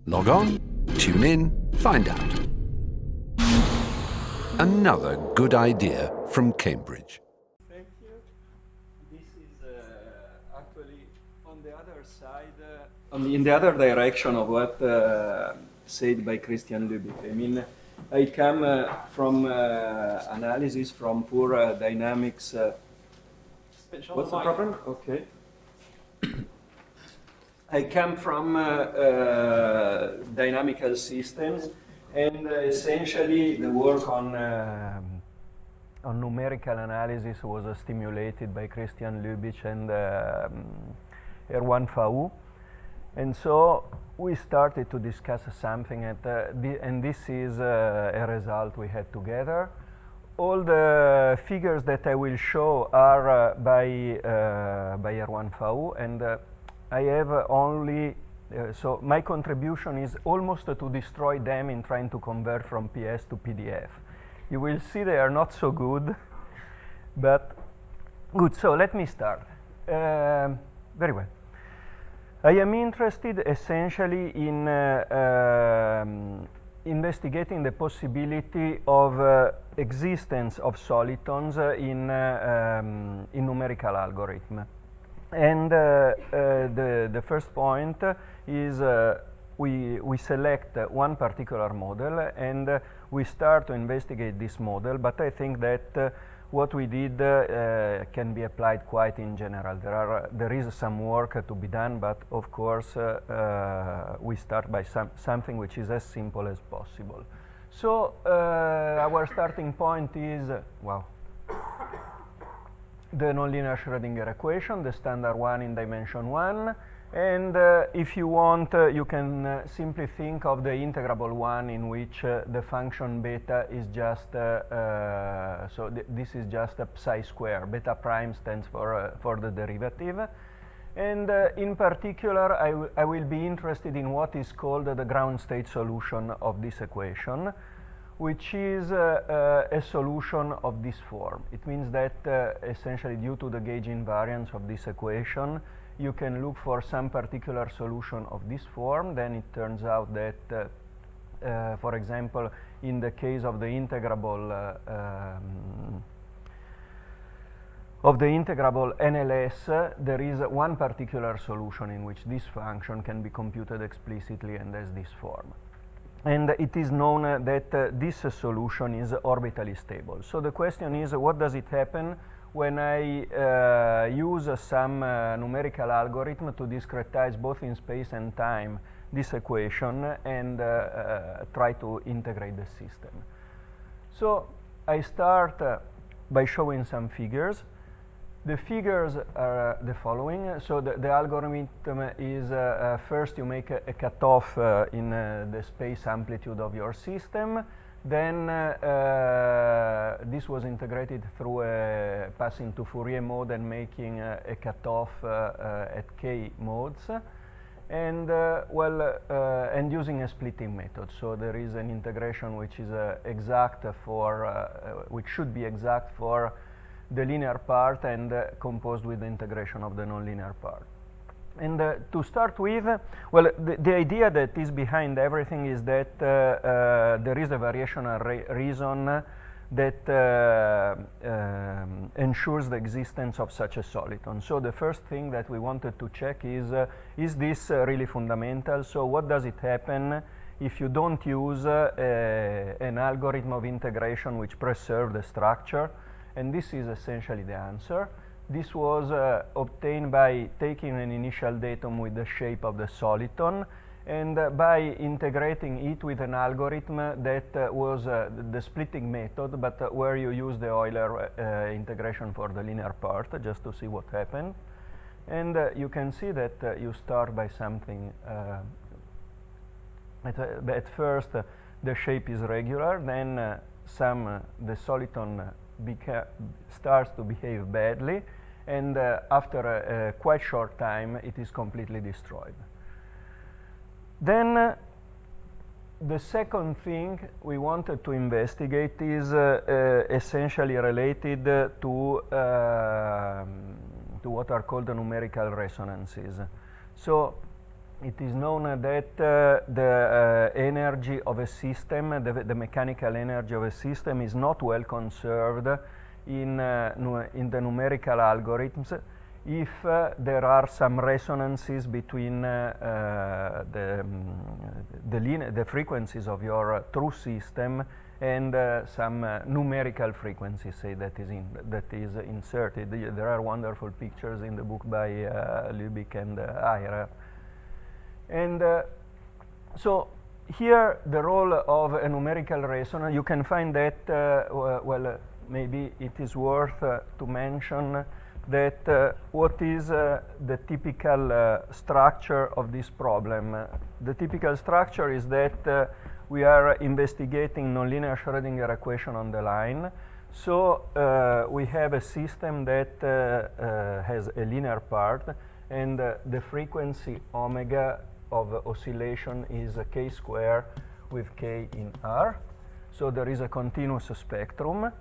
Log on, tune in, find out. Another good idea from Cambridge. Thank you. This is actually on the other side, in the other direction of what said by Christian Lübeck. I mean, I come from analysis from pure dynamics. What's the problem? Okay. I come from dynamical systems, and essentially the work on numerical analysis was stimulated by Christian Lübeck and Erwan Faou. And so we started to discuss something, and this is a result we had together. All the figures that I will show are by Erwan Faou, and I have only, so my contribution is almost to destroy them in trying to convert from PS to PDF. You will see they are not so good, but good. So let me start. Very well. I am interested essentially in investigating the possibility of existence of solitons in numerical algorithm. And the first point is we select one particular model and we start to investigate this model, but I think that what we did can be applied quite in general. There is some work to be done, but of course we start by something which is as simple as possible. So our starting point is, the nonlinear Schrödinger equation, the standard one in dimension 1, and if you want, you can simply think of the integrable one in which the function beta is just, this is just a psi square. Beta prime stands for the derivative. And in particular, I will be interested in what is called the ground state solution of this equation, which is a solution of this form. It means that essentially due to the gauge invariance of this equation, you can look for some particular solution of this form. Then it turns out that, for example, in the case of the integrable NLS, there is one particular solution in which this function can be computed explicitly and has this form. And it is known that this solution is orbitally stable. So the question is, what does it happen when I use some numerical algorithm to discretize both in space and time this equation and try to integrate the system? So I start by showing some figures. The figures are the following. So the algorithm is first you make a cutoff in the space amplitude of your system. Then this was integrated through a passing to Fourier mode and making a cutoff at k modes, and and using a splitting method. So there is an integration which is exact for, which should be exact for the linear part and composed with the integration of the nonlinear part. And to start with, the idea that is behind everything is that there is a variational reason that ensures the existence of such a soliton. So the first thing that we wanted to check is this really fundamental? So what does it happen if you don't use an algorithm of integration which preserves the structure? And this is essentially the answer. This was obtained by taking an initial datum with the shape of the soliton and by integrating it with an algorithm that was the splitting method, but where you use the Euler integration for the linear part, just to see what happened. And you can see that you start by something, at first the shape is regular, then the soliton starts to behave badly, and after a quite short time it is completely destroyed. Then the second thing we wanted to investigate is essentially related to what are called the numerical resonances. So it is known that the energy of a system, the mechanical energy of a system, is not well conserved in the numerical algorithms if there are some resonances between the frequencies of your true system and some numerical frequency, say, that is inserted. There are wonderful pictures in the book by Lübeck and Eirer. And so here the role of a numerical resonance, you can find that, well, maybe it is worth to mention that what is the typical structure of this problem. The typical structure is that we are investigating nonlinear Schrödinger equation on the line. So we have a system that has a linear part, and the frequency omega of oscillation is k square with k in R. So there is a continuous spectrum,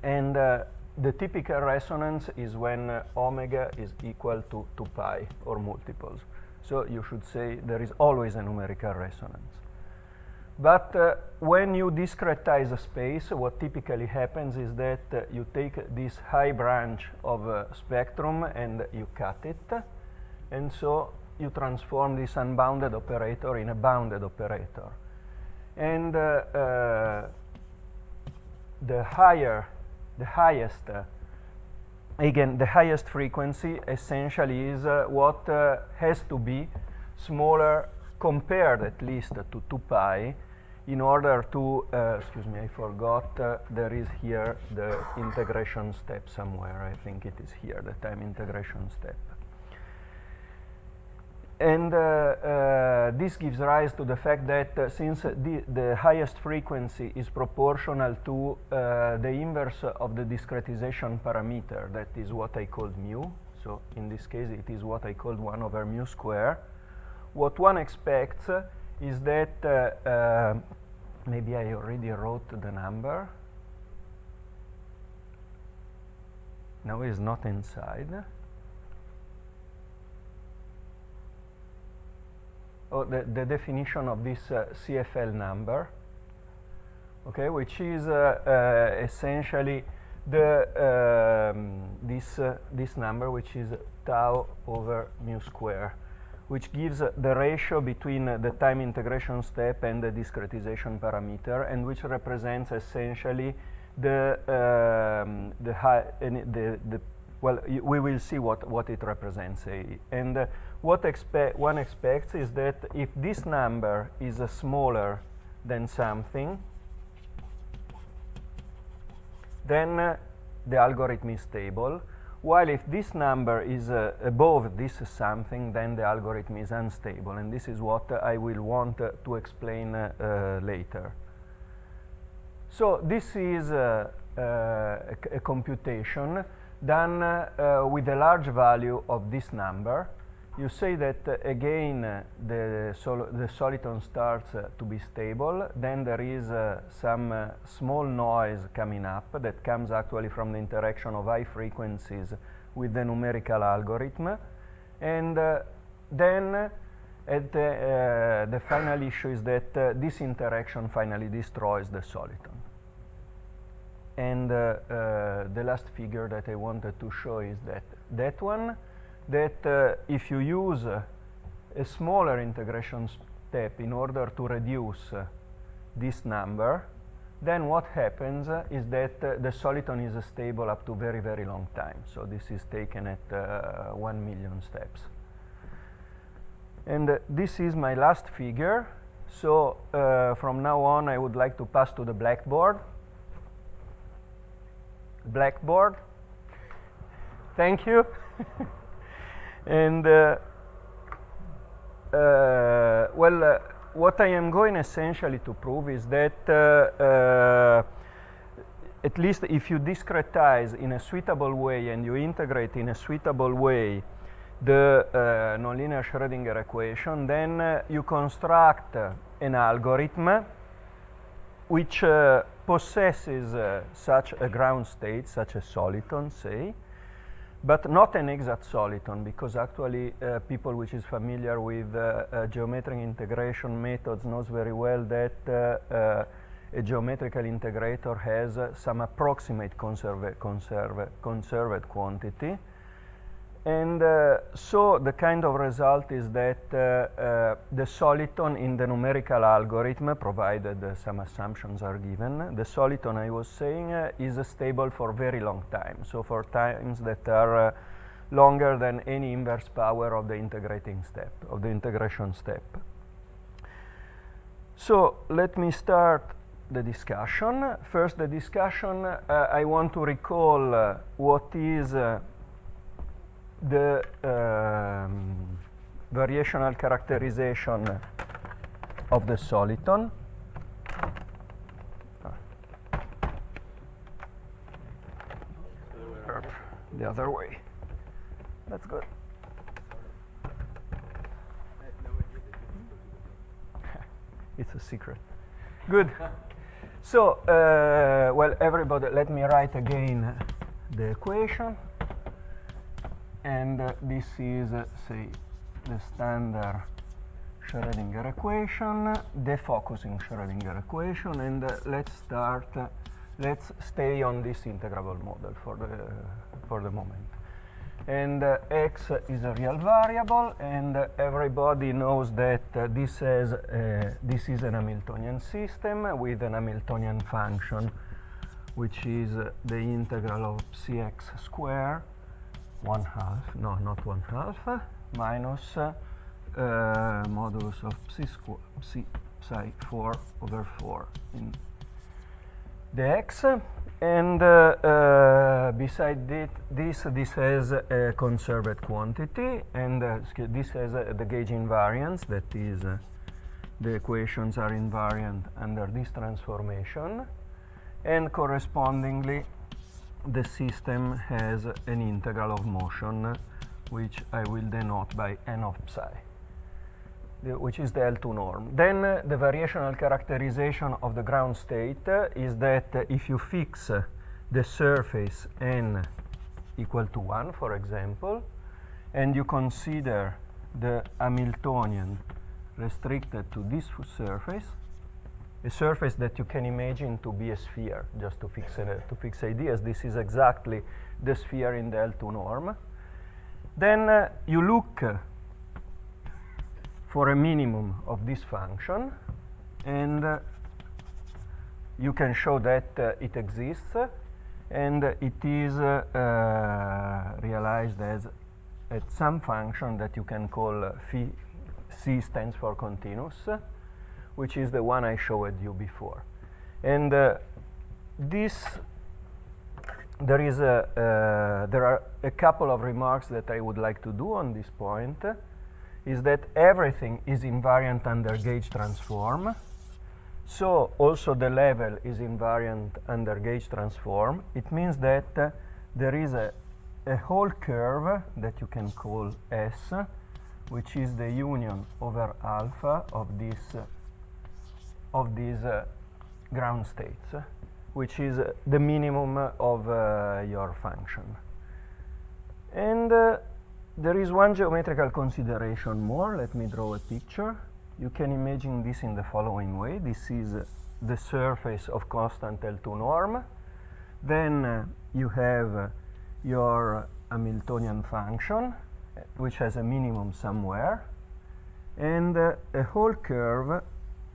and the typical resonance is when omega is equal to 2 pi or multiples. So you should say there is always a numerical resonance. But when you discretize a space, what typically happens is that you take this high branch of spectrum and you cut it, and so you transform this unbounded operator in a bounded operator. And the highest frequency essentially is what has to be smaller, compared at least to 2 pi, in order to, excuse me, I forgot, there is here the integration step somewhere. I think it is here, the time integration step. And this gives rise to the fact that since the highest frequency is proportional to the inverse of the discretization parameter, that is what I called mu, so in this case it is what I called 1 over mu square, what one expects is that, maybe I already wrote the number, now it's not inside. Oh, the definition of this CFL number, okay, which is essentially the this number, which is tau over mu square, which gives the ratio between the time integration step and the discretization parameter, and which represents essentially well, we will see what it represents. And what one expects is that if this number is smaller than something, then the algorithm is stable, while if this number is above this something, then the algorithm is unstable. And this is what I will want to explain later. So this is a computation done with a large value of this number. You say that again the soliton starts to be stable, then there is some small noise coming up that comes actually from the interaction of high frequencies with the numerical algorithm, and then at the final issue is that this interaction finally destroys the soliton. And the last figure that I wanted to show is that one, that if you use a smaller integration step in order to reduce this number, then what happens is that the soliton is stable up to very, very long time. So this is taken at 1 million steps. And this is my last figure. So from now on, I would like to pass to the blackboard. Blackboard. Thank you. And well, what I am going essentially to prove is that at least if you discretize in a suitable way and you integrate in a suitable way the nonlinear Schrödinger equation, then you construct an algorithm which possesses such a ground state, such a soliton, say, but not an exact soliton, because actually people which is familiar with geometric integration methods knows very well that a geometrical integrator has some approximate conserved quantity. And so the kind of result is that the soliton in the numerical algorithm, provided some assumptions are given, the soliton I was saying is stable for very long time. So for times that are longer than any inverse power of the integrating step, of the integration step. So let me start the discussion. First, the discussion, I want to recall what is the variational characterization of the soliton. The other way. That's good. It's a secret. Good. So, well, everybody, let me write again the equation. And this is, say, the standard Schrödinger equation, the focusing Schrödinger equation, and let's start. Let's stay on this integrable model for the moment. And x is a real variable, and everybody knows that this is an Hamiltonian system with an Hamiltonian function, which is the integral of cx squared. 1/2, no, not 1/2, minus modulus of psi 4 over 4 in the x. And beside this has a conserved quantity, and this has the gauge invariance, that is the equations are invariant under this transformation, and correspondingly the system has an integral of motion, which I will denote by n of psi, which is the L2 norm. Then the variational characterization of the ground state is that if you fix the surface n equal to 1, for example, and you consider the Hamiltonian restricted to this surface, a surface that you can imagine to be a sphere, just to fix ideas. This is exactly the sphere in the L2 norm. Then you look for a minimum of this function, and you can show that it exists, and it is realized as at some function that you can call phi. C stands for continuous, which is the one I showed you before. And there are a couple of remarks that I would like to do on this point, is that everything is invariant under gauge transform. So also the level is invariant under gauge transform. It means that there is a whole curve that you can call S, which is the union over alpha of these ground states, which is the minimum of your function. And there is one geometrical consideration more. Let me draw a picture. You can imagine this in the following way. This is the surface of constant L2 norm. Then you have your Hamiltonian function, which has a minimum somewhere, and a whole curve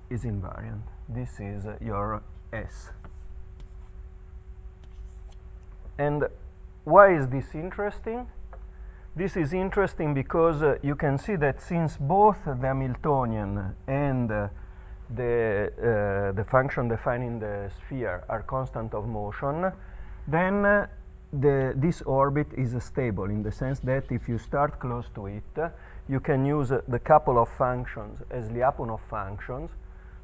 is invariant. This is your S. And why is this interesting? This is interesting because you can see that since both the Hamiltonian and the function defined in the sphere are constant of motion, then this orbit is stable, in the sense that if you start close to it, you can use the couple of functions as Lyapunov functions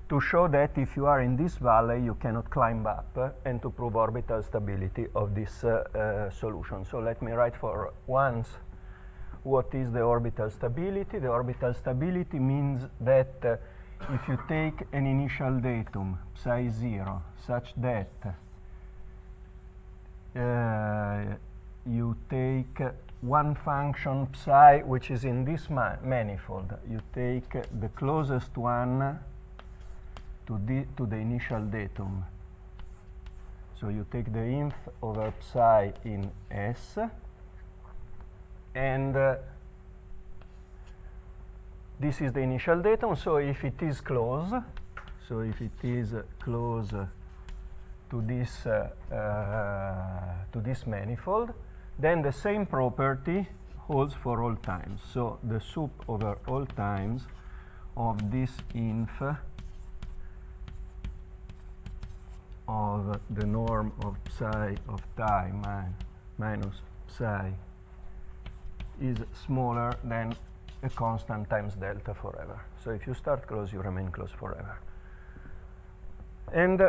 to show that if you are in this valley, you cannot climb up, and to prove orbital stability of this solution. So let me write for once what is the orbital stability. The orbital stability means that if you take an initial datum, psi 0, such that you take one function psi which is in this manifold. You take the closest one to the initial datum. So you take the inf over psi in S, and this is the initial datum. So if it is close, close to this manifold, then the same property holds for all times. So the sup over all times of this inf of the norm of psi of time minus psi is smaller than a constant times delta forever. So if you start close, you remain close forever. And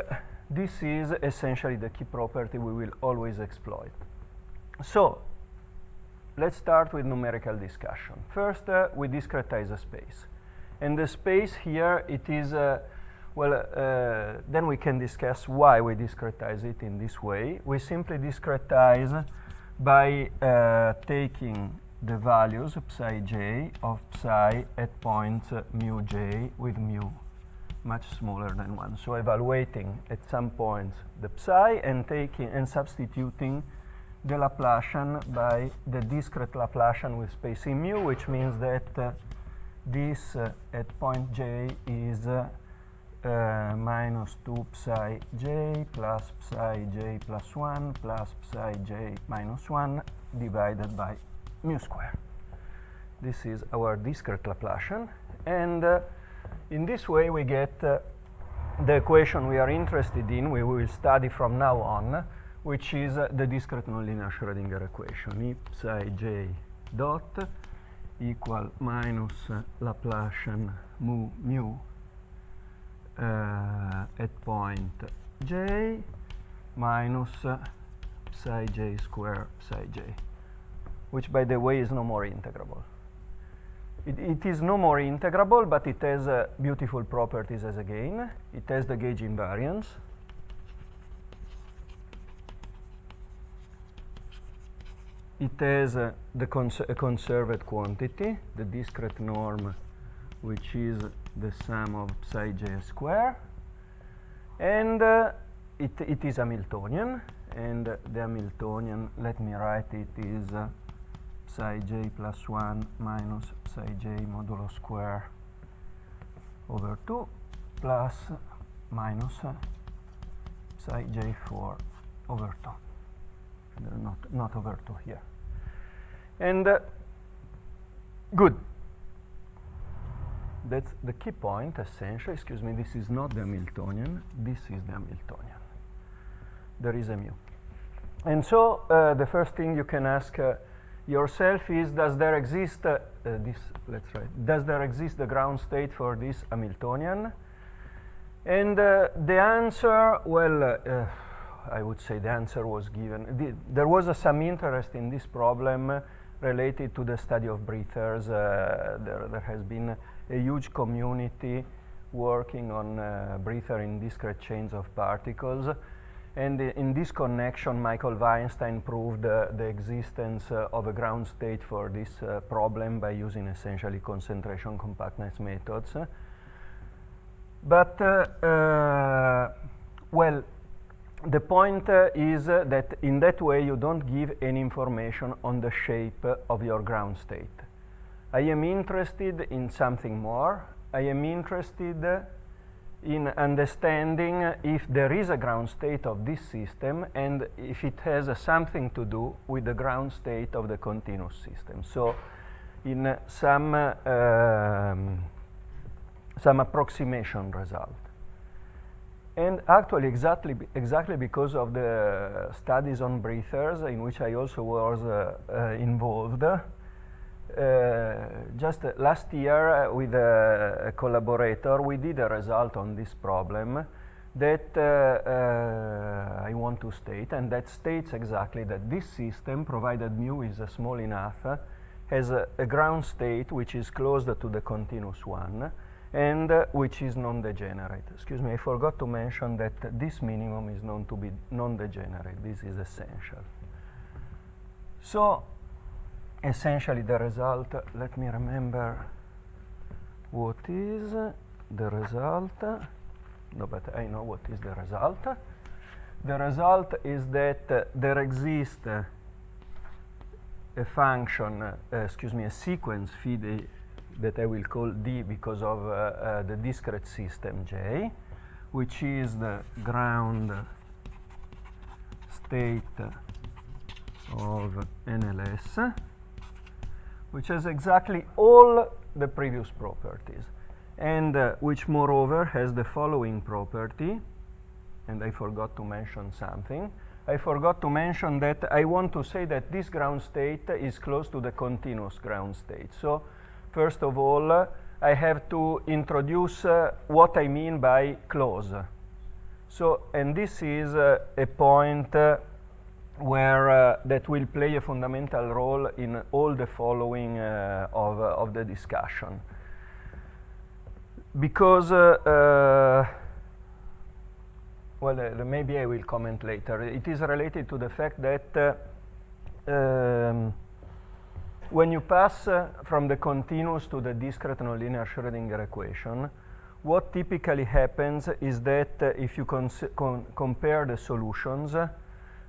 this is essentially the key property we will always exploit. So let's start with numerical discussion. First, we discretize a space. And the space here, it is, then we can discuss why we discretize it in this way. We simply discretize by taking the values psi j of psi at points mu j with mu much smaller than 1. So evaluating at some points the psi and substituting the Laplacian by the discrete Laplacian with space in mu, which means that this at point j is minus 2 psi j plus psi j plus 1 plus psi j minus 1 divided by mu square. This is our discrete Laplacian, and in this way we get the equation we are interested in, we will study from now on, which is the discrete nonlinear Schrödinger equation. E psi j dot equal minus Laplacian mu at point j minus psi j square psi j, which by the way is no more integrable. It is no more integrable, but it has beautiful properties as again. It has the gauge invariance. It has a conserved quantity, the discrete norm, which is the sum of psi j square. And it is Hamiltonian. And the Hamiltonian, let me write it, is psi j plus 1 minus psi j modulo square over 2 plus minus psi j4 over 2. Not over 2 here. And good. That's the key point, essentially. Excuse me, this is not the Hamiltonian. This is the Hamiltonian. There is a mu. And so the first thing you can ask yourself is, does there exist does there exist the ground state for this Hamiltonian? And the answer, well, I would say the answer was given. There was some interest in this problem related to the study of breathers. There has been a huge community working on breather in discrete chains of particles. And in this connection, Michael Weinstein proved the existence of a ground state for this problem by using essentially concentration compactness methods. But, well, the point is that in that way you don't give any information on the shape of your ground state. I am interested in something more. I am interested in understanding if there is a ground state of this system and if it has something to do with the ground state of the continuous system. So in some approximation result. And actually exactly because of the studies on breathers in which I also was involved, just last year with a collaborator, we did a result on this problem that I want to state, and that states exactly that this system, provided mu is small enough, has a ground state which is closer to the continuous one and which is non-degenerate. Excuse me, I forgot to mention that this minimum is known to be non-degenerate. This is essential. So essentially the result, let me remember what is the result. No, but I know what is the result. The result is that there exists a function, a sequence phi d that I will call D because of the discrete system J, which is the ground state of NLS, which has exactly all the previous properties, and which moreover has the following property. And I forgot to mention something. I forgot to mention that I want to say that this ground state is close to the continuous ground state. So first of all, I have to introduce what I mean by close. So, and this is a point where that will play a fundamental role in all the following of the discussion. Because well, maybe I will comment later. It is related to the fact that when you pass from the continuous to the discrete nonlinear Schrödinger equation, what typically happens is that if you compare the solutions,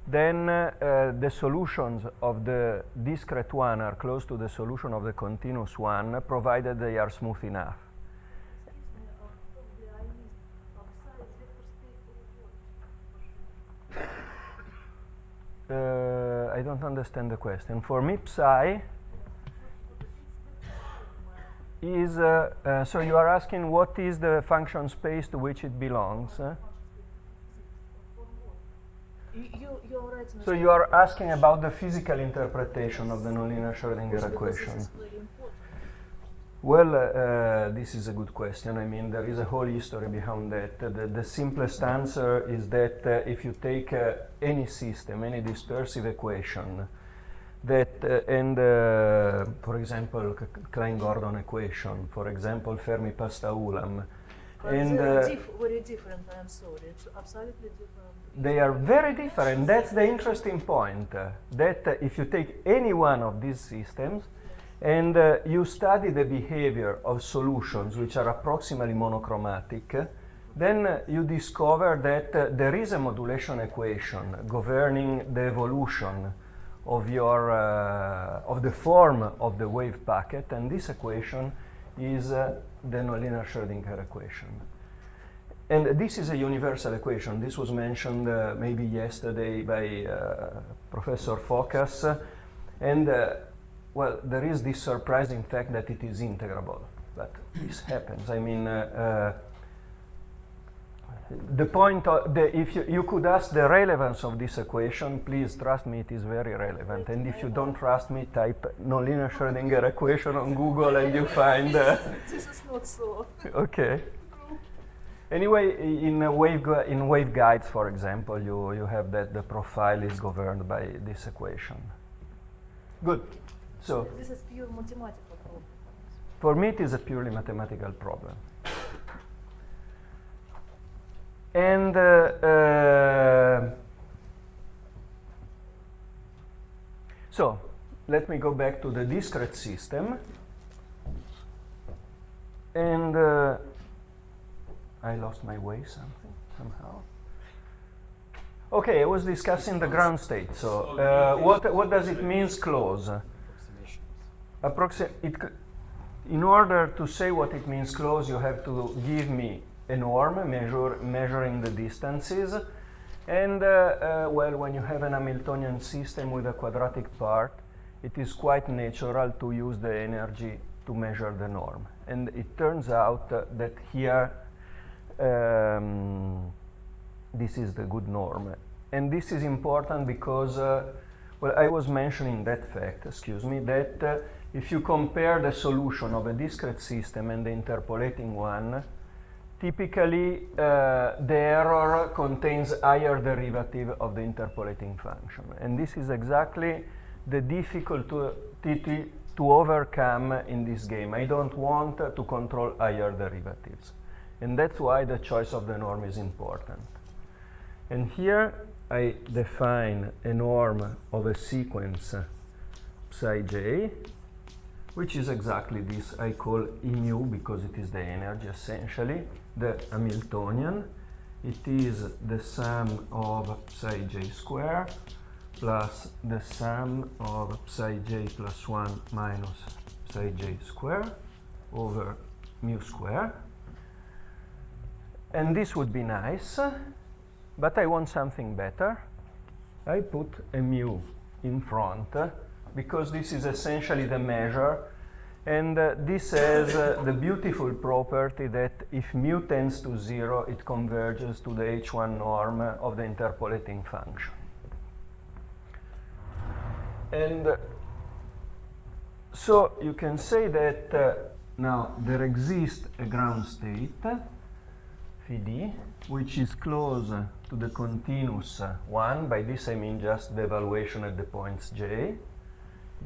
then the solutions of the discrete one are close to the solution of the continuous one, provided they are smooth enough. I don't understand the question. For me, psi is, so you are asking what is the function space to which it belongs? So you are asking about the physical interpretation of the nonlinear Schrödinger equation. Well, this is a good question. I mean, there is a whole history behind that. The simplest answer is that if you take any system, any dispersive equation, that for example, Klein-Gordon equation, for example, Fermi-Pasta-Ulam, and very different. I'm sorry, it's absolutely different. They are very different. That's the interesting point. That if you take any one of these systems, and you study the behavior of solutions which are approximately monochromatic, then you discover that there is a modulation equation governing the evolution of your of the form of the wave packet, and this equation is the nonlinear Schrödinger equation. And this is a universal equation. This was mentioned maybe yesterday by Professor Focus, and well, there is this surprising fact that it is integrable, but this happens. I mean, the point, if you could ask the relevance of this equation, please trust me, it is very relevant. And if you don't trust me, type nonlinear Schrödinger equation on Google and you find... This is not so. Okay. Anyway, in waveguides, for example, you have that the profile is governed by this equation. Good. So this is pure mathematical problem. For me, it is a purely mathematical problem. And so let me go back to the discrete system. And I lost my way somehow. Okay, I was discussing the ground state. So what does it mean close? In order to say what it means close, you have to give me a norm measuring the distances. And well, when you have an Hamiltonian system with a quadratic part, it is quite natural to use the energy to measure the norm. And it turns out that here this is the good norm. And this is important because, well, I was mentioning that fact, excuse me, that if you compare the solution of a discrete system and the interpolating one, typically the error contains higher derivative of the interpolating function. And this is exactly the difficulty to overcome in this game. I don't want to control higher derivatives. And that's why the choice of the norm is important. And here I define a norm of a sequence psi j, which is exactly this I call E mu because it is the energy essentially, the Hamiltonian. It is the sum of psi j square plus the sum of psi j plus 1 minus psi j square over mu square. And this would be nice, but I want something better. I put a mu in front because this is essentially the measure, and this has the beautiful property that if mu tends to 0, it converges to the H1 norm of the interpolating function. And so you can say that now there exists a ground state, phi d, which is close to the continuous 1. By this I mean just the evaluation at the points j,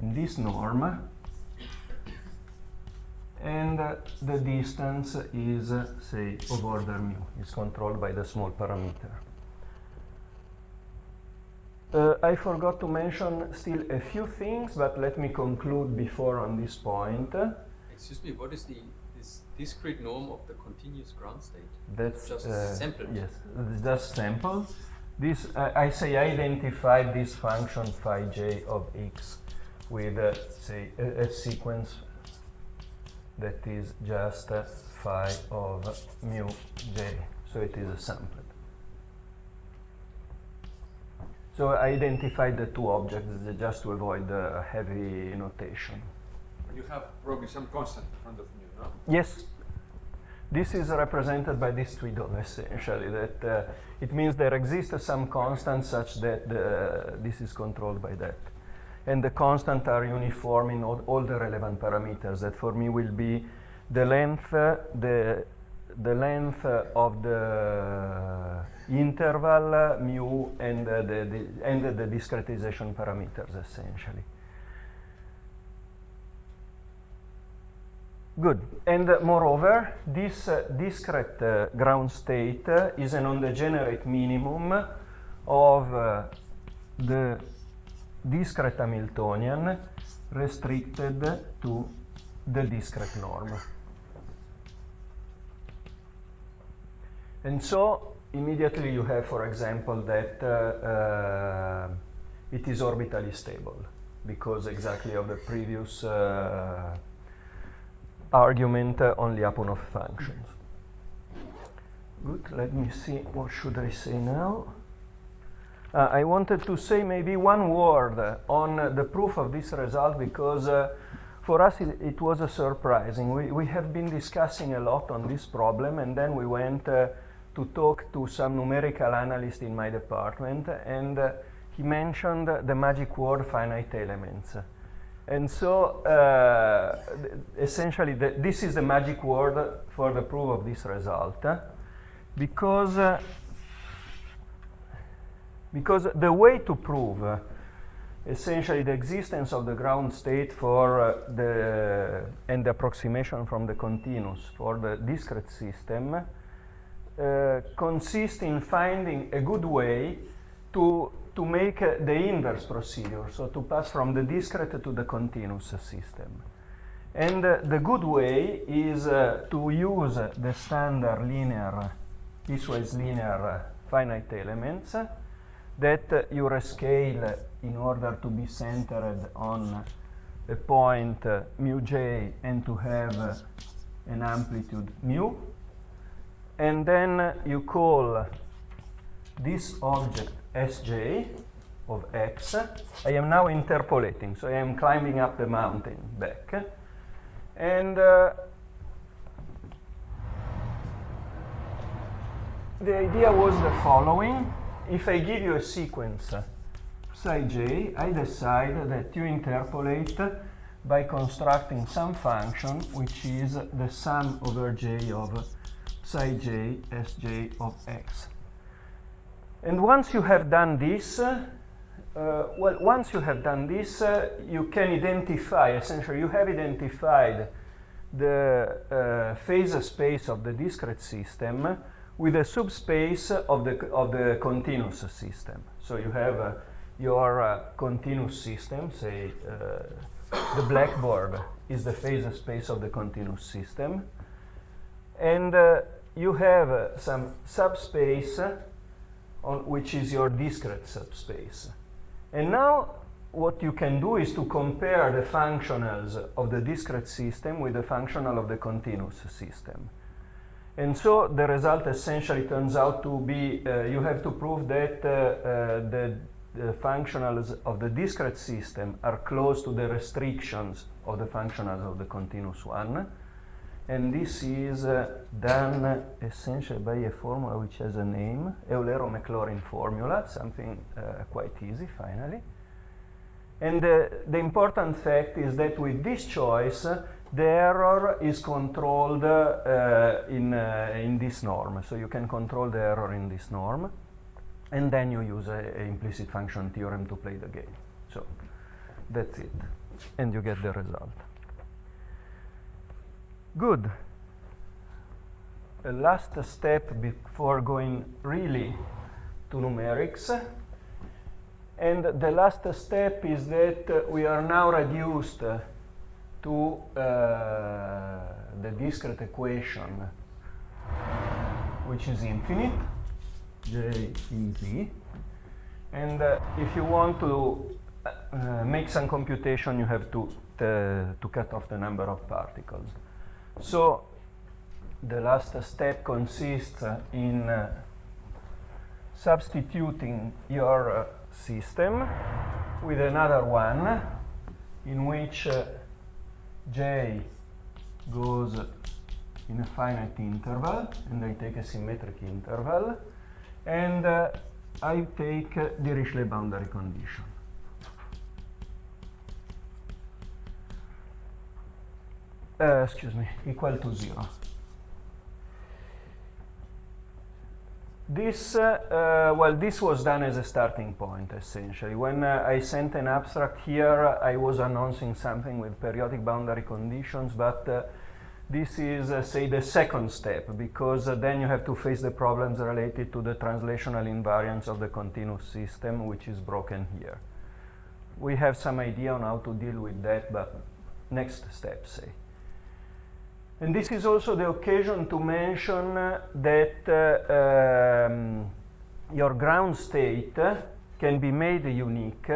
in this norm, and the distance is, say, of order mu, is controlled by the small parameter. I forgot to mention still a few things, but let me conclude before on this point. Excuse me, what is this discrete norm of the continuous ground state? That's just sampled. Yes, it's just sample. This I say I identified this function phi j of x with say a sequence that is just phi of mu j, so it is a samplet. So I identified the two objects just to avoid the heavy notation. You have probably some constant in front of mu, no? Yes. This is represented by this twiddle, essentially, that it means there exists some constant such that this is controlled by that. And the constants are uniform in all the relevant parameters, that for me will be the length, the length of the interval mu and the discretization parameters, essentially. Good. And moreover, this discrete ground state is a non-degenerate minimum of the discrete Hamiltonian restricted to the discrete norm. And so immediately you have, for example, that it is orbitally stable because exactly of the previous argument on Lyapunov functions. Good, let me see, what should I say now? I wanted to say maybe one word on the proof of this result because for us it was surprising. We have been discussing a lot on this problem, and then we went to talk to some numerical analyst in my department, and he mentioned the magic word finite elements. And so essentially this is the magic word for the proof of this result, because the way to prove essentially the existence of the ground state for and the approximation from the continuous for the discrete system consists in finding a good way to make the inverse procedure, so to pass from the discrete to the continuous system. And the good way is to use the standard linear, piecewise linear finite elements that you rescale in order to be centered on a point mu j and to have an amplitude mu. And then you call this object Sj of x. I am now interpolating, so I am climbing up the mountain back. And the idea was the following. If I give you a sequence psi j, I decide that you interpolate by constructing some function which is the sum over j of psi j Sj of x. And once you have done this, you can identify, essentially you have identified the phase space of the discrete system with a subspace of the continuous system. So you have your continuous system, say the blackboard is the phase space of the continuous system, and you have some subspace on which is your discrete subspace. And now what you can do is to compare the functionals of the discrete system with the functional of the continuous system. And so the result essentially turns out to be, you have to prove that the functionals of the discrete system are close to the restrictions of the functionals of the continuous one. And this is done essentially by a formula which has a name, Eulero-Maclaurin formula, something quite easy finally. And the important fact is that with this choice, the error is controlled in this norm. So you can control the error in this norm, and then you use an implicit function theorem to play the game. So that's it, and you get the result. Good. The last step before going really to numerics. And the last step is that we are now reduced to the discrete equation, which is infinite, J in Z. And if you want to make some computation, you have to cut off the number of particles. So the last step consists in substituting your system with another one in which J goes in a finite interval, and I take a symmetric interval, and I take Dirichlet boundary condition. Excuse me, equal to 0. This, well, this was done as a starting point, essentially. When I sent an abstract here, I was announcing something with periodic boundary conditions, but this is, say, the second step, because then you have to face the problems related to the translational invariance of the continuous system, which is broken here. We have some idea on how to deal with that, but next step, say. And this is also the occasion to mention that your ground state can be made unique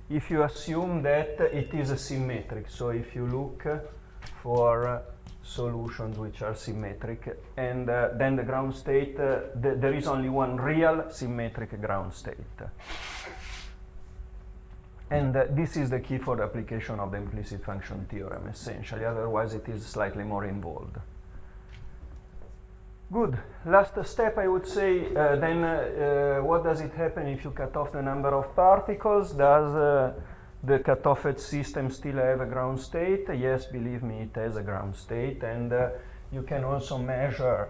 if you assume that it is symmetric. So if you look for solutions which are symmetric, and then the ground state, there is only one real symmetric ground state. And this is the key for the application of the implicit function theorem, essentially. Otherwise, it is slightly more involved. Good. Last step, I would say, then what does it happen if you cut off the number of particles? Does the cut-offed system still have a ground state? Yes, believe me, it has a ground state. And you can also measure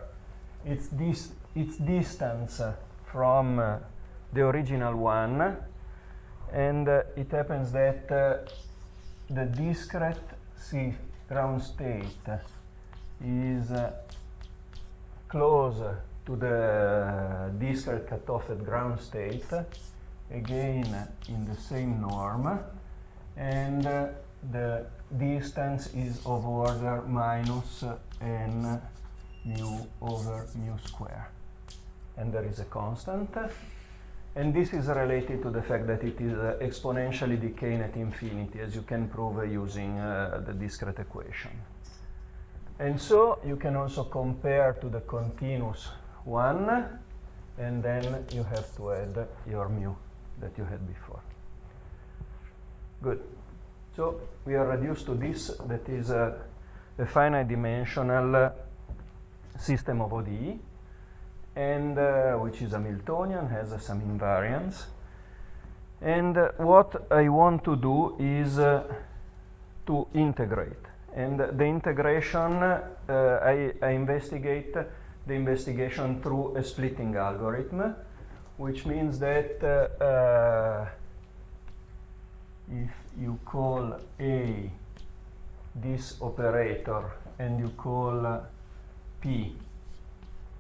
its distance from the original one. And it happens that the discrete C ground state is close to the discrete cut-offed ground state, again in the same norm, and the distance is of order minus n mu over mu square. And there is a constant. And this is related to the fact that it is exponentially decaying at infinity, as you can prove using the discrete equation. And so you can also compare to the continuous one, and then you have to add your mu that you had before. Good. So we are reduced to this, that is a finite dimensional system of ODE, and which is Hamiltonian, has some invariance. And what I want to do is to integrate. And the integration, I investigate the investigation through a splitting algorithm, which means that if you call A this operator and you call P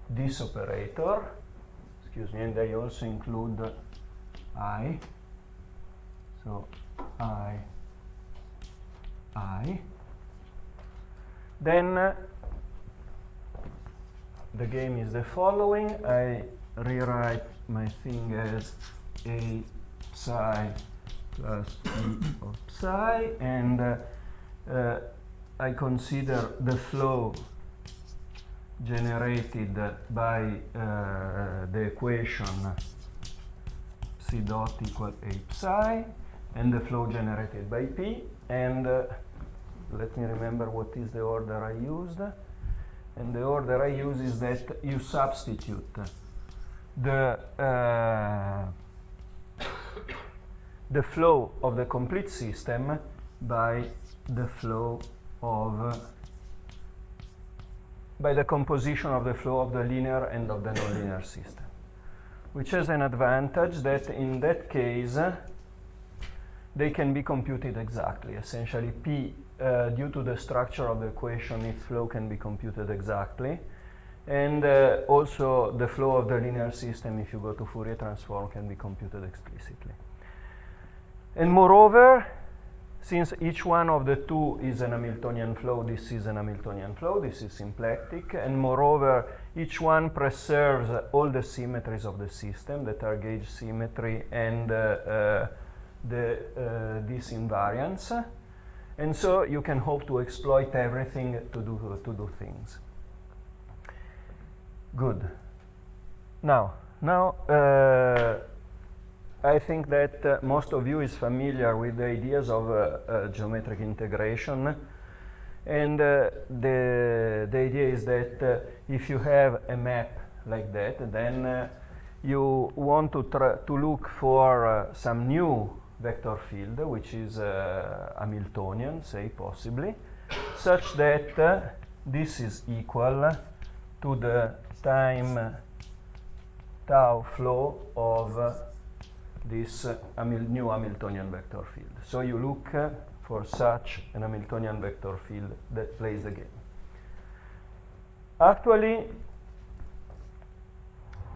this operator, excuse me, and I also include I, So I. Then the game is the following. I rewrite my thing as A psi plus E of psi, and I consider the flow generated by the equation psi dot equal A psi, and the flow generated by P, and let me remember what is the order I used. And the order I use is that you substitute the flow of the complete system by the flow of by the composition of the flow of the linear and of the nonlinear system, which has an advantage that in that case they can be computed exactly. Essentially, P, due to the structure of the equation, its flow can be computed exactly. And also the flow of the linear system, if you go to Fourier transform, can be computed explicitly. And moreover, since each one of the two is an Hamiltonian flow, this is an Hamiltonian flow, this is symplectic, and moreover, each one preserves all the symmetries of the system that are gauge symmetry and these invariants, and so you can hope to exploit everything to do things. Good. Now I think that most of you is familiar with the ideas of geometric integration, and the idea is that if you have a map like that, then you want to look for some new vector field, which is Hamiltonian, say, possibly, such that this is equal to the time tau flow of this new Hamiltonian vector field. So you look for such an Hamiltonian vector field that plays the game. Actually,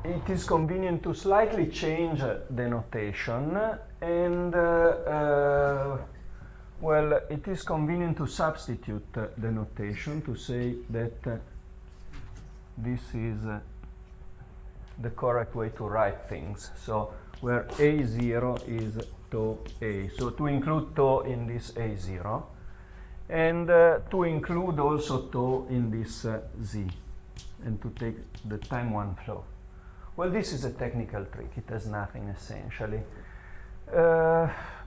it is convenient to slightly change the notation, and well, it is convenient to substitute the notation to say that this is the correct way to write things. So where A0 is tau A. So to include tau in this A0, and to include also tau in this Z, and to take the time one flow. Well, this is a technical trick. It has nothing essentially.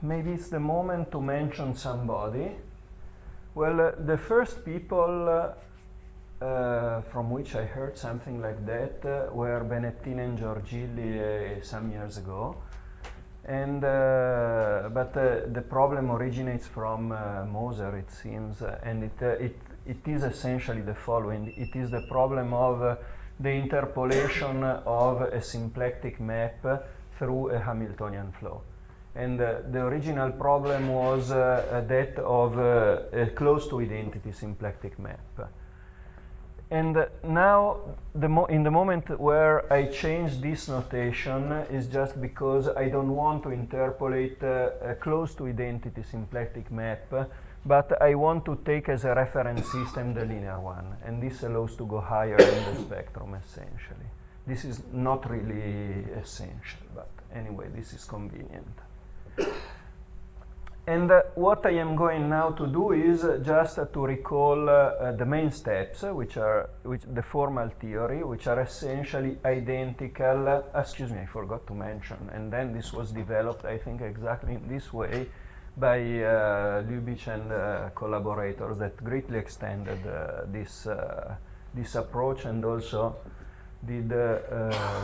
Maybe it's the moment to mention somebody. Well, the first people from which I heard something like that were Benettini and Giorgilli some years ago, and but the problem originates from Moser, it seems, and it is essentially the following. It is the problem of the interpolation of a symplectic map through a Hamiltonian flow. And the original problem was that of a close to identity symplectic map. And now, in the moment where I change this notation is just because I don't want to interpolate a close to identity symplectic map, but I want to take as a reference system the linear one, and this allows to go higher in the spectrum, essentially. This is not really essential, but anyway, this is convenient. And what I am going now to do is just to recall the main steps, which the formal theory, which are essentially identical. Excuse me, I forgot to mention. And then this was developed, I think, exactly in this way by Lubitsch and collaborators that greatly extended this approach, and also did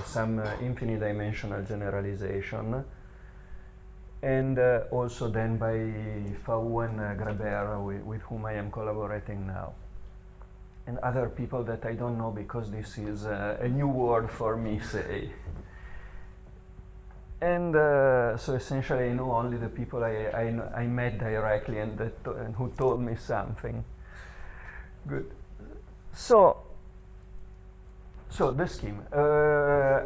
some infinite dimensional generalization. And also then by Fau and Greber, with whom I am collaborating now. And other people that I don't know, because this is a new word for me, say. And so essentially I know only the people I met directly and who told me something. Good. So the scheme.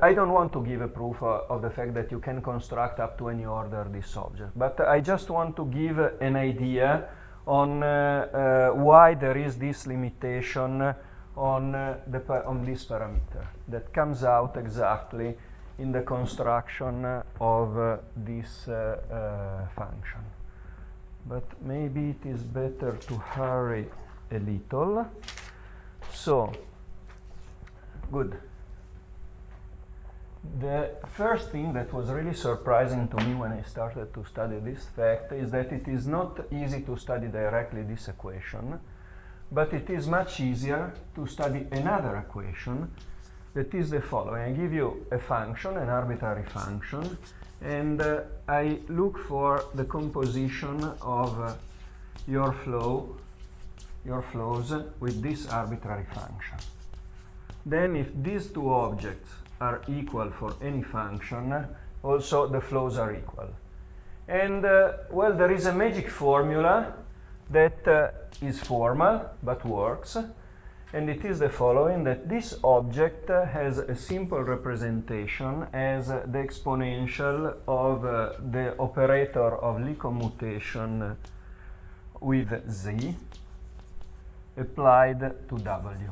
I don't want to give a proof of the fact that you can construct up to any order this object, but I just want to give an idea on why there is this limitation on this parameter that comes out exactly in the construction of this function. But maybe it is better to hurry a little. So, good. The first thing that was really surprising to me when I started to study this fact is that it is not easy to study directly this equation, but it is much easier to study another equation that is the following. I give you a function, an arbitrary function, and I look for the composition of your flows with this arbitrary function. Then if these two objects are equal for any function, also the flows are equal. And well, there is a magic formula that is formal but works, and it is the following, that this object has a simple representation as the exponential of the operator of Lie commutation with z applied to w.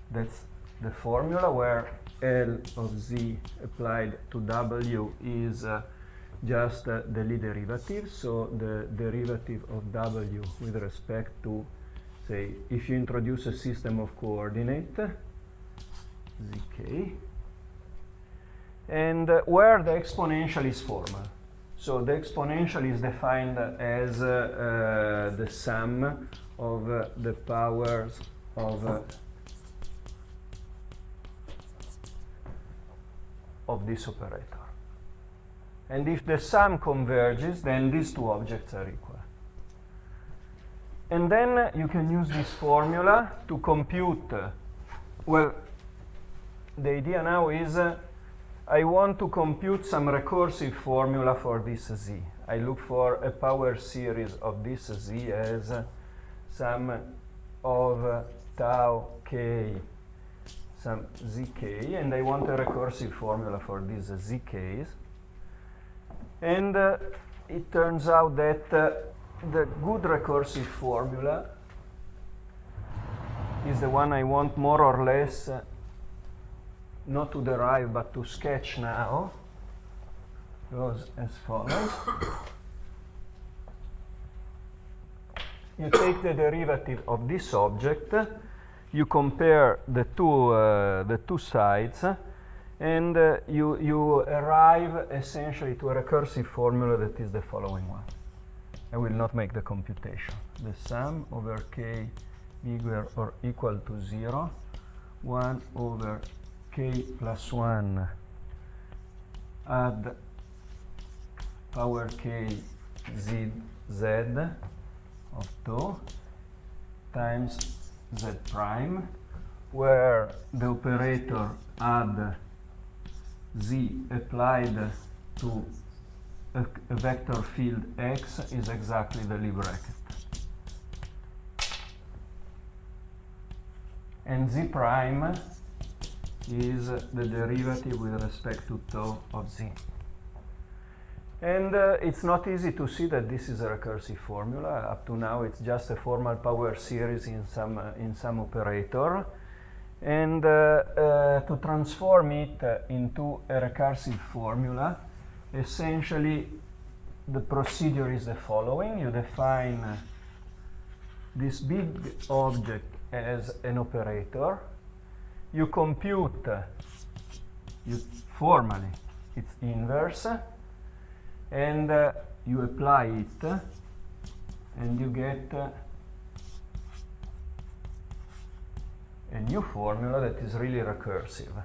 That's the formula where L of z applied to w is just the Lie derivative, so the derivative of w with respect to, say, if you introduce a system of coordinate, zk, and where the exponential is formal. So the exponential is defined as the sum of the powers of this operator. And if the sum converges, then these two objects are equal. And then you can use this formula to compute, well, the idea now is I want to compute some recursive formula for this z. I look for a power series of this z as sum of tau k, some zk, and I want a recursive formula for these zk's. And it turns out that the good recursive formula is the one I want more or less not to derive but to sketch now. Goes as follows. You take the derivative of this object, you compare the two sides, and you arrive essentially to a recursive formula that is the following one. I will not make the computation. The sum over k bigger or equal to 0, 1 over k plus 1 add power k z of tau times z prime, where the operator add z applied to a vector field x is exactly the Lie bracket. And z prime is the derivative with respect to tau of z. And it's not easy to see that this is a recursive formula. Up to now it's just a formal power series in some operator. And to transform it into a recursive formula, essentially the procedure is the following. You define this big object as an operator. You compute formally its inverse, and you apply it, and you get a new formula that is really recursive.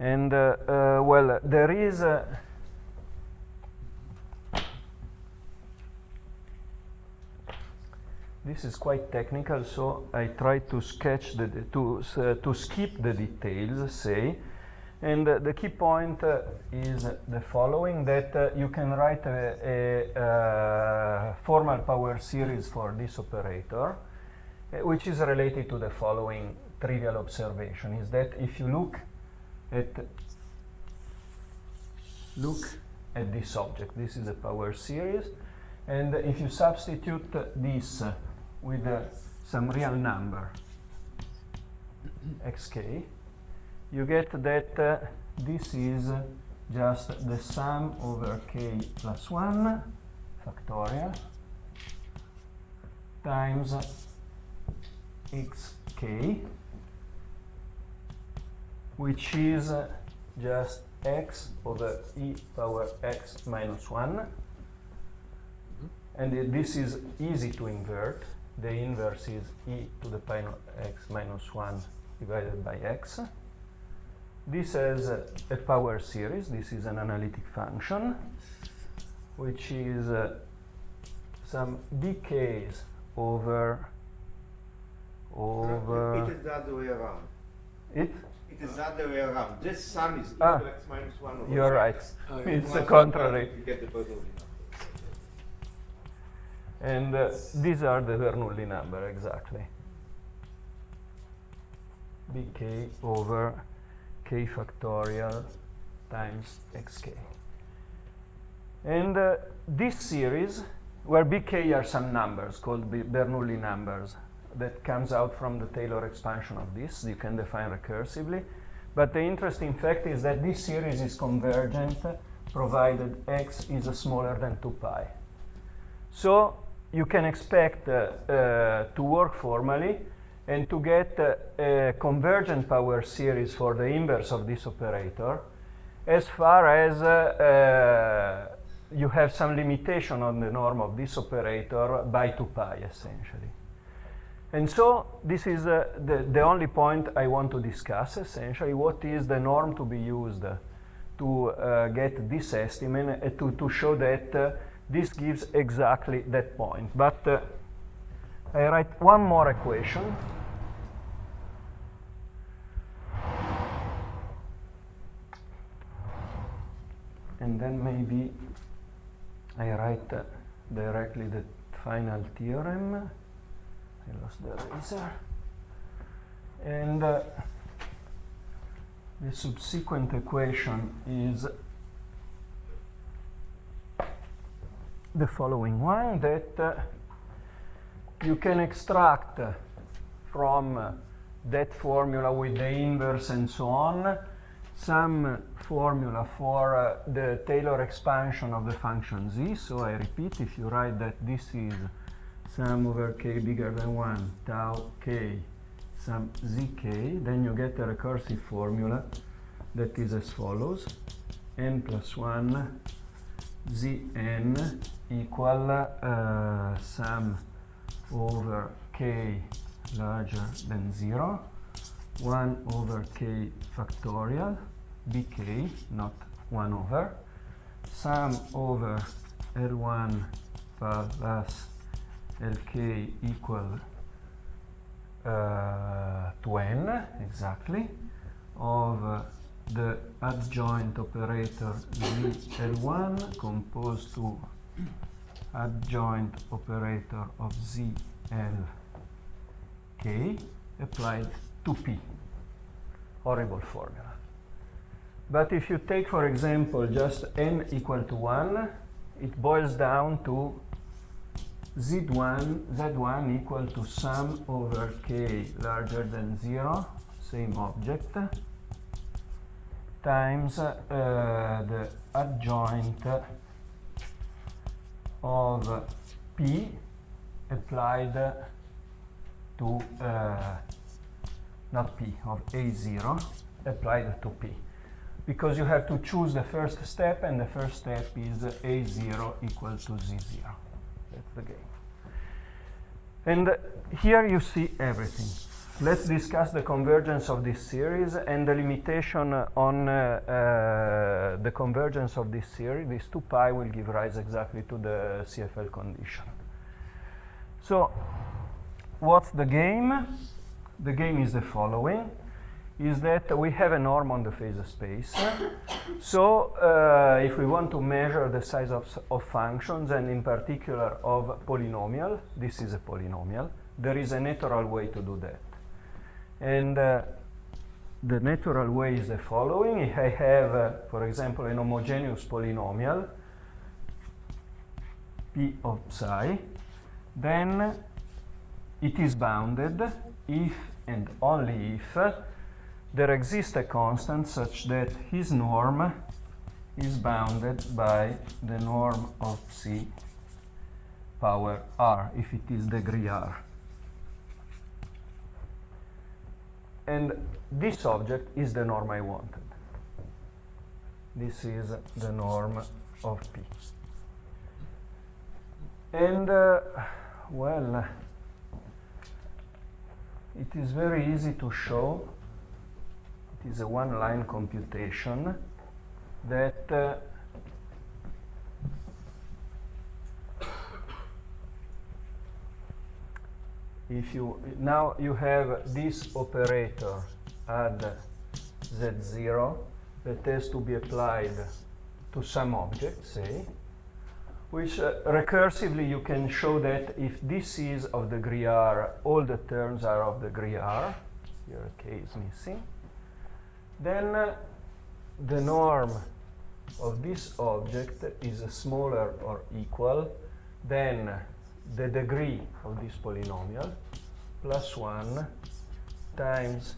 And well, there is this is quite technical, so I try to sketch to skip the details, say. And the key point is the following, that you can write a formal power series for this operator, which is related to the following trivial observation is that if you look at this object, this is a power series, and if you substitute this with some real number xk, you get that this is just the sum over k plus 1 factorial times xk, which is just x over e power x minus 1. And this is easy to invert. The inverse is e to the pi x minus 1 divided by x. This has a power series. This is an analytic function, which is some bk's over It is the other way around. it. It is the other way around. This sum is e to x minus 1 over You're right. x. It's the Once contrary. you get the Bernoulli And number. these are the Bernoulli number, exactly. bk over k factorial times xk. And this series, where bk are some numbers called Bernoulli numbers, that comes out from the Taylor expansion of this, you can define recursively. But the interesting fact is that this series is convergent provided x is smaller than 2 pi. So you can expect to work formally and to get a convergent power series for the inverse of this operator, as far as you have some limitation on the norm of this operator by 2 pi, essentially. And so this is the only point I want to discuss, essentially. What is the norm to be used to get this estimate, to show that this gives exactly that point. But I write one more equation. And then maybe I write directly the final theorem. I lost the eraser. And the subsequent equation is the following one, that you can extract from that formula with the inverse and so on some formula for the Taylor expansion of the function z. So I repeat, if you write that this is sum over k bigger than 1 tau k sum zk, then you get a recursive formula that is as follows: n plus 1 zn equal sum over k larger than 0, 1 over k factorial bk, not 1 over, sum over L1 plus Lk equal to n, exactly, of the adjoint operator zL1 composed to adjoint operator of zLk applied to p. Horrible formula. But if you take, for example, just n equal to 1, it boils down to z1 equal to sum over k larger than 0, same object, times the adjoint of p applied to, not p, of a0 applied to p. Because you have to choose the first step, and the first step is a0 equal to z0. That's the game. And here you see everything. Let's discuss the convergence of this series and the limitation on the convergence of this series. This 2 pi will give rise exactly to the CFL condition. So what's the game? The game is the following, is that we have a norm on the phase space. So if we want to measure the size of functions, and in particular of polynomial, this is a polynomial, there is a natural way to do that. And the natural way is the following. If I have, for example, an homogeneous polynomial, p of psi, then it is bounded if and only if there exists a constant such that his norm is bounded by the norm of psi power r, if it is degree r. And this object is the norm I wanted. This is the norm of P. And, well, it is very easy to show. It is a one-line computation that if you now you have this operator add z0 that has to be applied to some object, say, which recursively you can show that if this is of degree r, all the terms are of degree r, here a k is missing, then the norm of this object is smaller or equal than the degree of this polynomial plus 1 times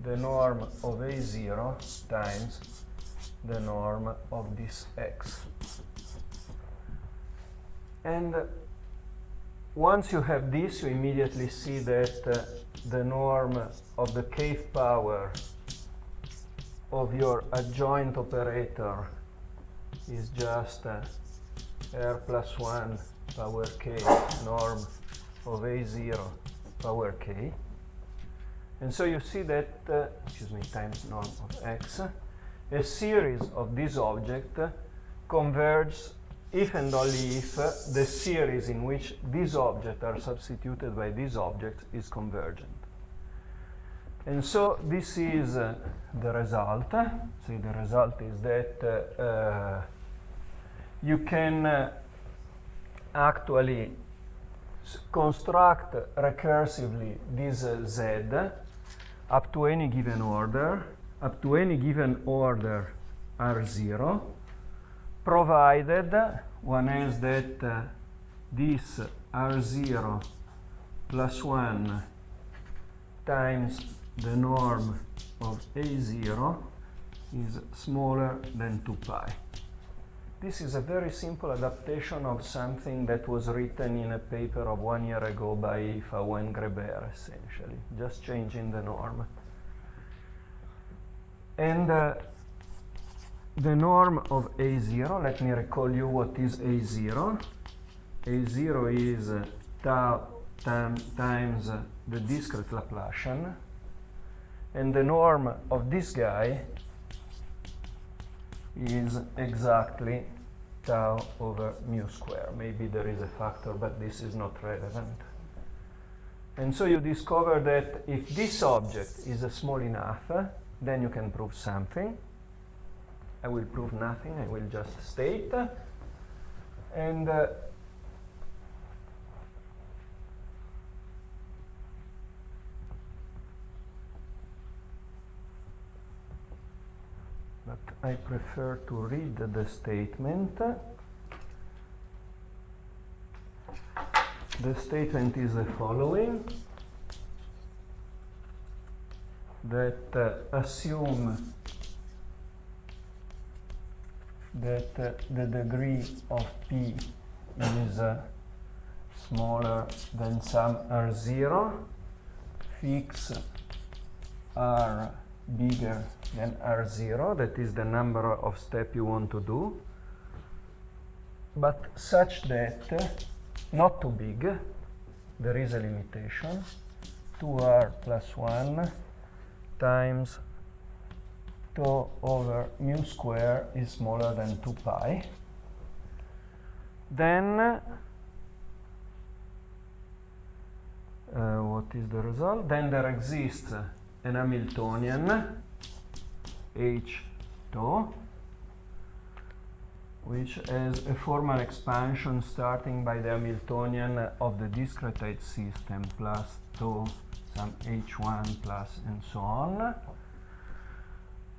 the norm of a0 times the norm of this x. And once you have this, you immediately see that the norm of the kth power of your adjoint operator is just r plus 1 power k norm of a0 power k. And so you see that, times norm of x, a series of this object converges if and only if the series in which these objects are substituted by these objects is convergent. And so this is the result. So the result is that you can actually construct recursively this z up to any given order, r0, provided one has that this r0 plus 1 times the norm of a0 is smaller than 2 pi. This is a very simple adaptation of something that was written in a paper of 1 year ago by Fau and Greber, essentially, just changing the norm. And the norm of a0, let me recall you what is a0. a0 is tau times the discrete Laplacian, and the norm of this guy is exactly tau over mu square. Maybe there is a factor, but this is not relevant. And so you discover that if this object is small enough, then you can prove something. I will prove nothing, I will just state. And but I prefer to read the statement. The statement is the following, that assume that the degree of P is smaller than some r0, fix r bigger than r0, that is the number of steps you want to do, but such that not too big, there is a limitation, 2r plus 1 times tau over mu square is smaller than 2 pi. Then what is the result? Then there exists an Hamiltonian h tau, which has a formal expansion starting by the Hamiltonian of the discretized system plus tau some h1 plus and so on,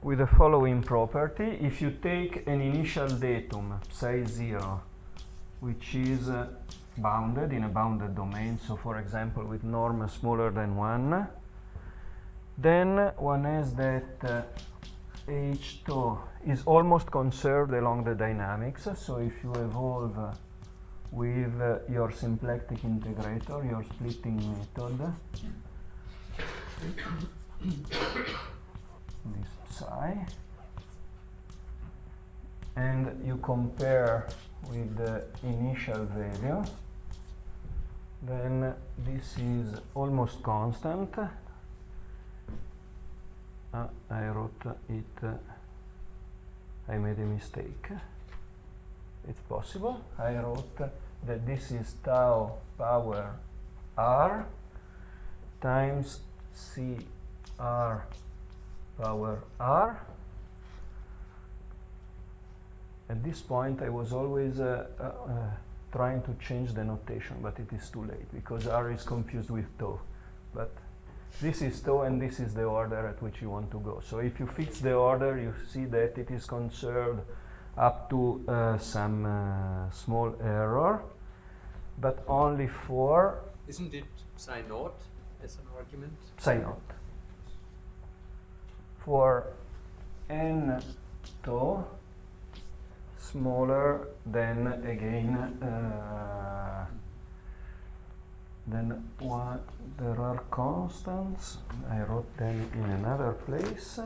with the following property. If you take an initial datum, psi 0, which is bounded in a bounded domain, so for example with norm smaller than 1, then one has that h2 is almost conserved along the dynamics. So if you evolve with your simplectic integrator, your splitting method, this psi, and you compare with the initial value, then this is almost constant. I wrote it, I made a mistake. It's possible. I wrote that this is tau power r times CR power r. At this point I was always trying to change the notation, but it is too late because r is confused with tau. But this is tau and this is the order at which you want to go. So if you fix the order, you see that it is conserved up to some small error, but only for... Isn't it psi naught as an argument? Psi naught. For n tau smaller than, again, then one, there are constants. I wrote them in another place.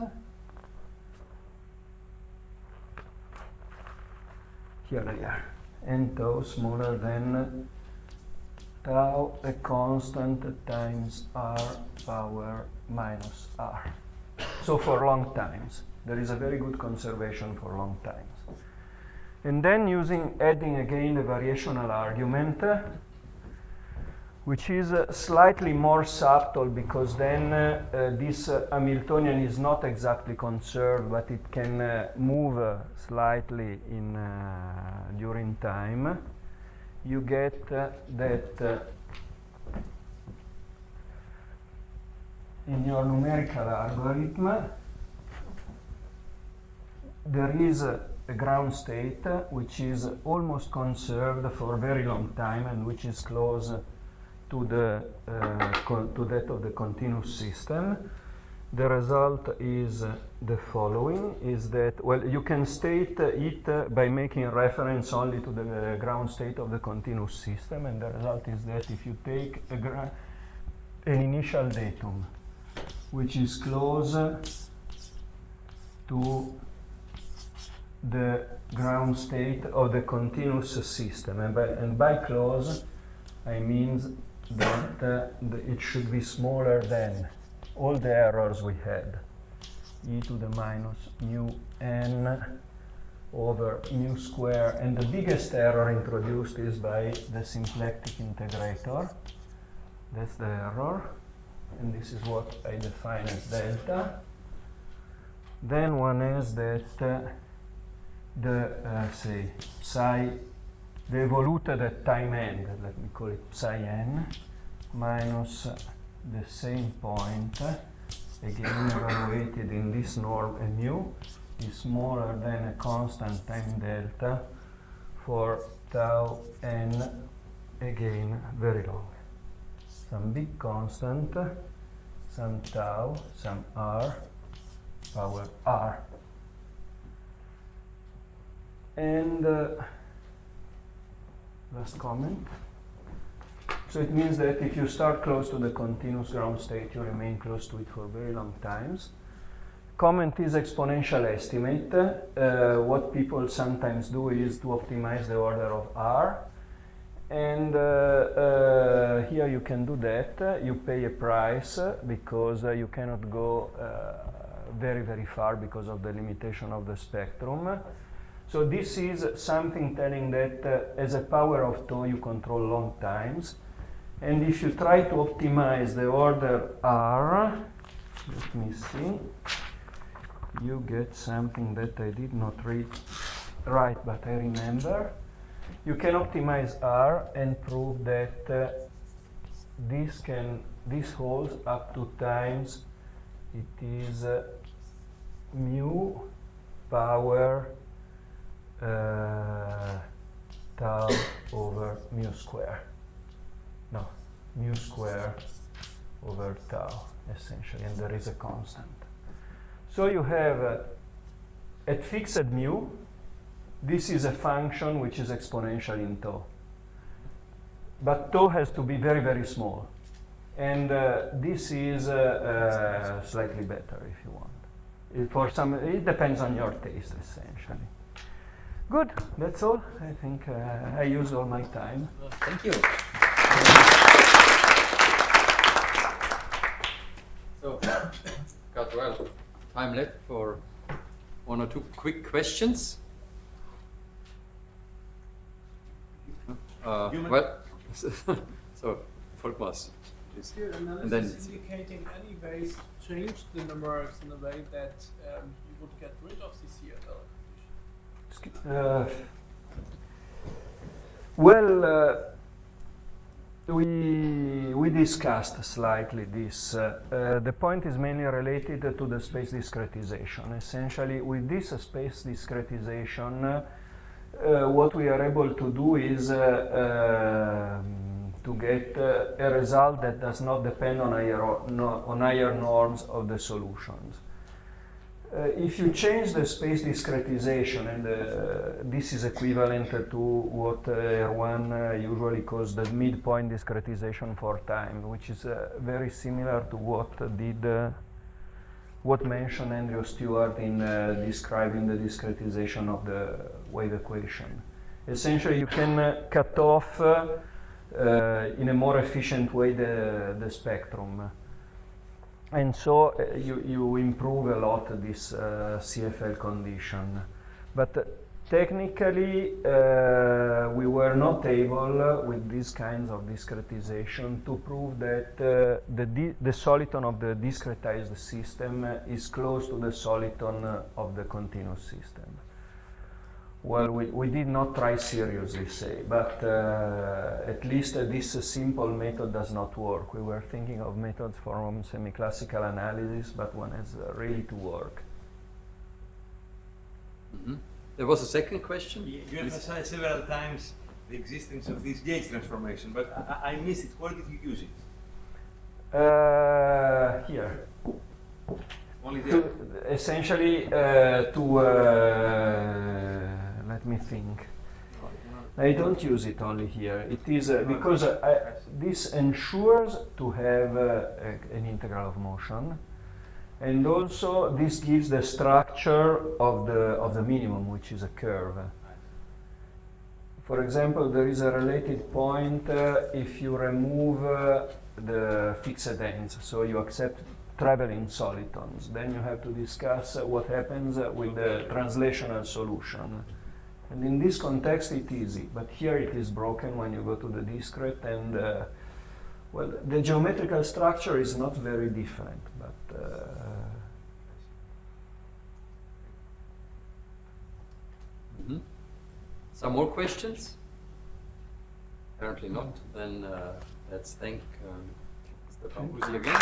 Here they are. N tau smaller than tau, a constant times r power minus r. So for long times. There is a very good conservation for long times. And then adding again the variational argument, which is slightly more subtle, because then this Hamiltonian is not exactly conserved, but it can move slightly in during time. You get that in your numerical algorithm there is a ground state which is almost conserved for a very long time and which is close to that of the continuous system. The result is the following, is that, well, you can state it by making reference only to the ground state of the continuous system, and the result is that if you take an initial datum which is close to the ground state of the continuous system, and by close I mean that it should be smaller than all the errors we had, e to the minus mu n over mu square, and the biggest error introduced is by the symplectic integrator. That's the error, and this is what I define as delta. Then one has that say psi, the evoluted at time end, let me call it psi n, minus the same point, again evaluated in this norm mu, is smaller than a constant time delta for tau n, again very long. Some big constant, some tau, some r, power r. And last comment. So it means that if you start close to the continuous ground state, you remain close to it for very long times. Comment is exponential estimate. What people sometimes do is to optimize the order of r. And here you can do that. You pay a price because you cannot go very, very far because of the limitation of the spectrum. So this is something telling that as a power of tau you control long times. And if you try to optimize the order r, let me see, you get something that I did not read right, but I remember. You can optimize r and prove that this can this holds up to times it is mu power tau over mu square. No, mu square over tau, essentially, and there is a constant. So you have at fixed mu, this is a function which is exponential in tau. But tau has to be very, very small. And this is slightly better if you want. It depends on your taste, essentially. Good, that's all. I think I used all my time. Thank you. So, got well time left for one or two quick questions. Well, so Volkmar, please. Your And analysis then indicating any ways to change the numerics in a way that you would get rid of the CFL condition? We discussed slightly this. The point is mainly related to the space discretization. Essentially, with this space discretization, what we are able to do is to get a result that does not depend on higher norms of the solutions. If you change the space discretization, and this is equivalent to what Erwan usually calls the midpoint discretization for time, which is very similar to what mentioned Andrew Stewart in describing the discretization of the wave equation. Essentially, you can cut off in a more efficient way the spectrum. And so you improve a lot this CFL condition. But technically, we were not able, with these kinds of discretization, to prove that the soliton of the discretized system is close to the soliton of the continuous system. Well, we did not try seriously, say, but at least this simple method does not work. We were thinking of methods from semi-classical analysis, but one has really to work. Mm-hmm. There was a second question? You emphasized several times the existence of this gauge transformation, but I missed it. Where did you use it? Here. Only there? Essentially, let me think. I don't use it only here. It is because this ensures to have an integral of motion, and also this gives the structure of the minimum, which is a curve. For example, there is a related point if you remove the fixed ends, so you accept traveling solitons. Then you have to discuss what happens with the translational solution. And in this context, it's easy, but here it is broken when you go to the discrete, and well, the geometrical structure is not very different, but Mm-hmm. Some more questions? Apparently not. Then let's thank Mr. Bambusi again.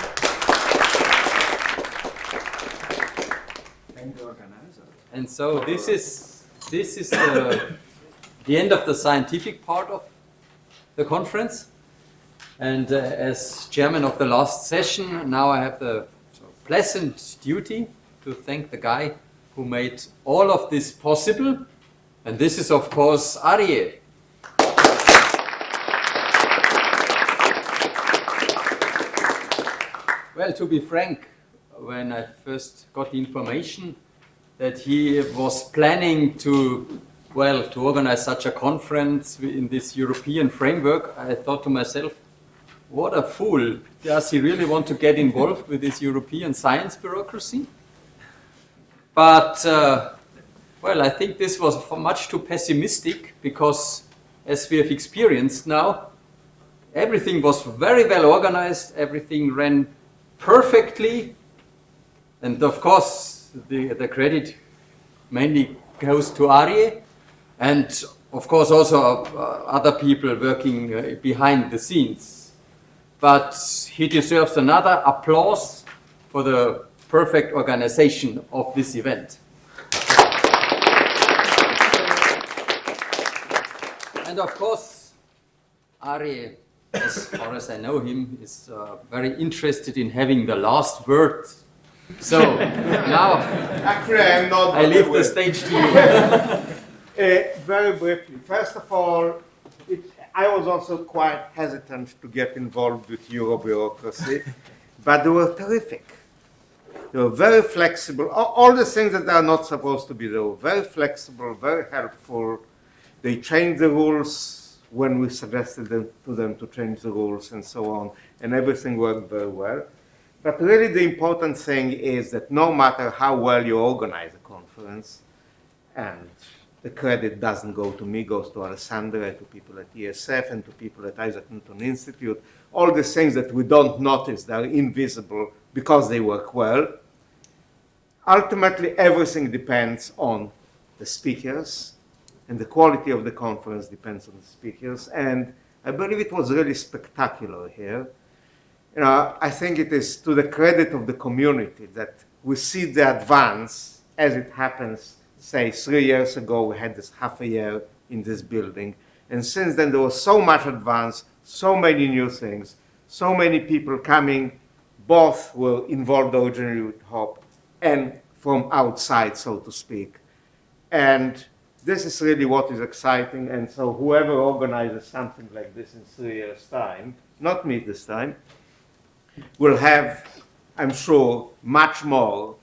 and the organizer. And so this is the end of the scientific part of the conference. And as chairman of the last session, now I have the pleasant duty to thank the guy who made all of this possible. And this is, of course, Arie. Well, to be frank, when I first got the information that he was planning to organize such a conference in this European framework, I thought to myself, what a fool. Does he really want to get involved with this European science bureaucracy? But, I think this was much too pessimistic, because as we have experienced now, everything was very well organized, everything ran perfectly, and of course the credit mainly goes to Arie, and of course also other people working behind the scenes. but he deserves another applause for the perfect organization of this event. And of course, Ari, as far as I know him, is very interested in having the last word. So now Actually, I'm not. I leave the stage to you. Very briefly. First of all, I was also quite hesitant to get involved with Euro bureaucracy, but they were terrific. They were very flexible. All the things that are not supposed to be, they were very flexible, very helpful. They changed the rules when we suggested to them to change the rules and so on, and everything worked very well. But really the important thing is that no matter how well you organize a conference, and the credit doesn't go to me, goes to Alessandra, to people at ESF, and to people at Isaac Newton Institute, all the things that we don't notice, they're invisible because they work well. Ultimately, everything depends on the speakers, and the quality of the conference depends on the speakers, and I believe it was really spectacular here. You know, I think it is to the credit of the community that we see the advance as it happens. Say 3 years ago, we had this half a year in this building, and since then there was so much advance, so many new things, so many people coming, both were involved originally with HOP and from outside, so to speak. And this is really what is exciting, and so whoever organizes something like this in 3 years' time, not me this time, will have, I'm sure, much more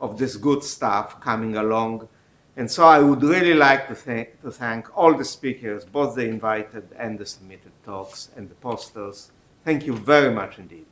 of this good stuff coming along. And so I would really like to thank all the speakers, both the invited and the submitted talks and the posters. Thank you very much indeed.